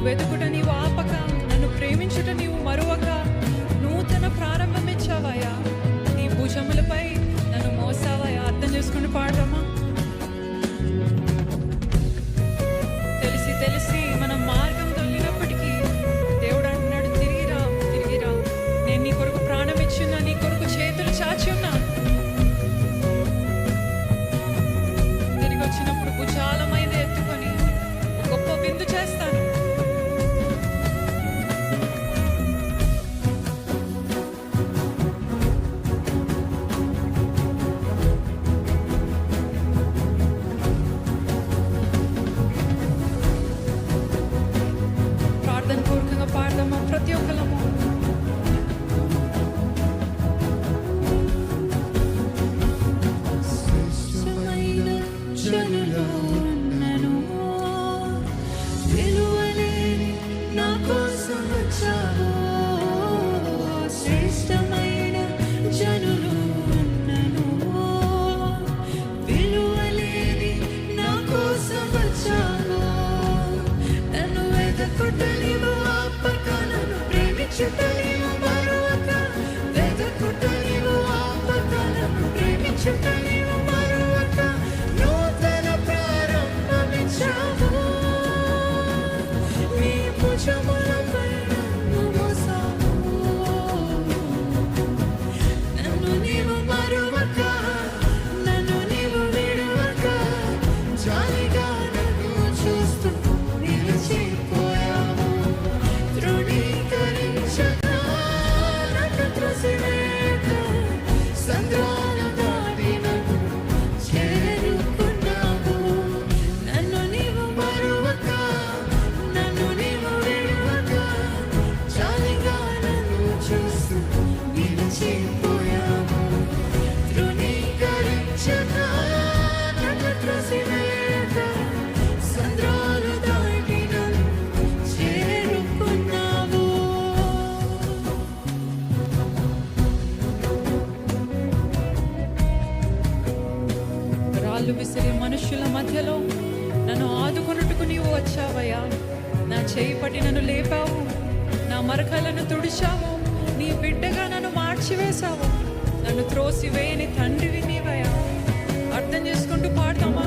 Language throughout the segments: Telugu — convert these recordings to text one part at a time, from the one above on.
వెతుకుట నీవు ఆపక, నన్ను ప్రేమించుట నీవు మరువక, నూతన ప్రారంభం ఇచ్చావయ్యా. నీ భుజములపై నన్ను మోసావయ్యా. అర్థం చేసుకుని పాడదామా? తెలిసి తెలిసి మనం మార్గం తొలినప్పటికీ దేవుడు అంటున్నాడు, తిరిగిరా తిరిగిరా, నేను నీ కొరకు ప్రాణం ఇచ్చున్నా, నీ కొరకు చేతులు చాచి ఉన్నా. తిరిగి వచ్చినప్పుడు భుజాలమైన ఎత్తుకొని గొప్ప విందు చేస్తాను. ప్రార్థన పూర్వకంగా పాడదామా ప్రతి ఒక్కరము? విసిరే మనుషుల మధ్యలో నన్ను ఆదుకొనుటకు నీవు వచ్చావయ్యా. నా చేయి పట్టి నన్ను లేపావు, నా మరకలను తుడిచావు, నీ బిడ్డగా నన్ను మార్చివేశావు. నన్ను త్రోసివేయని తండ్రివి నీవయ్యా. అర్థం చేసుకుంటూ పాడతామా?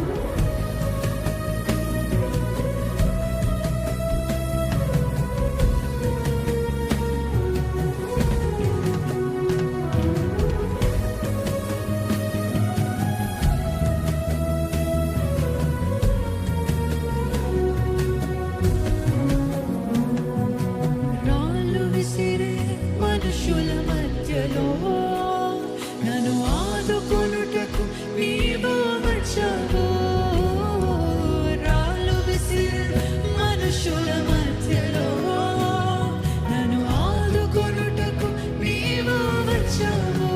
నన్ను ఆదుకొనుటకు నీవు వచ్చావు. రాళ్ళు విసిరే మనుషుల మధ్యలో నన్ను ఆదుకొనుటకు నీవు వచ్చావు.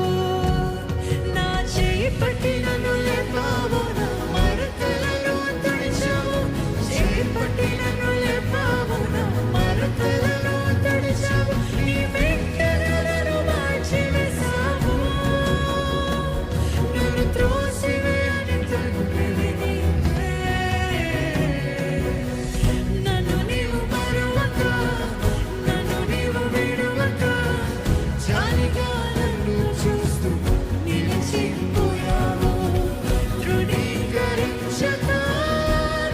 నా చేయి పట్టి నన్ను లేపావు, నా మరకలను తుడిచావు. చేయి పట్టి నన్ను లేపావు, నా మరకలను తుడిచావు. నీ బిడ్డలను మార్చివేశావు. నన్ను త్రోసివేయని తండ్రివి నీవే. నన్ను నీవు మరువక, నన్ను నీవు విడువక, జాలిగా నన్ను చూస్తూ నిలిచిపోయావు. తృణీకరించక,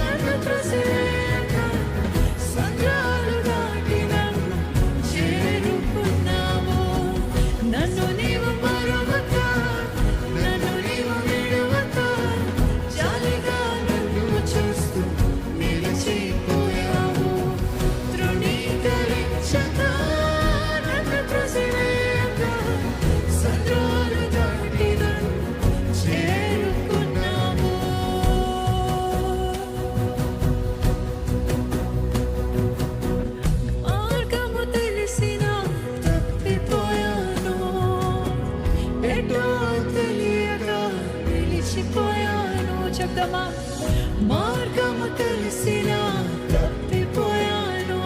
నన్ను త్రోసివేయక, సంద్రాలు దాటి నన్ను చేరుకున్నావు. నన్ను నీవు మరువక, నన్ను నీవు విడువక, జాలిగా నన్ను చూస్తూ నిలిచిపోయావు. తృణీకరించక, నన్ను త్రోసివేయక, సంద్రాలు దాటి నన్ను చేరుకున్నావు. మార్గము తెలిసినా తప్పిపోయాను, ఎటో తెలియక నిలిచిపోయాను. చెప్దామా? మార్గము తెలిసినా తప్పిపోయాను,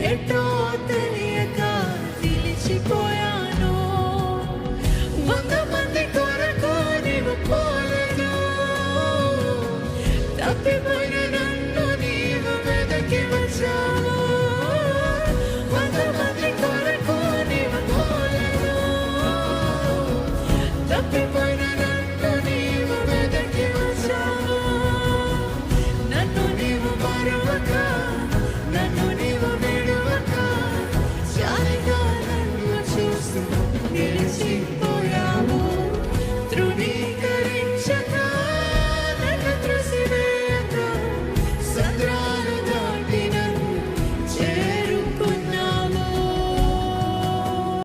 ఎటో తెలియక నిలిచిపోయాను. 100 మంది కొరకు నీవు పోలేదు, తప్పిపోయిన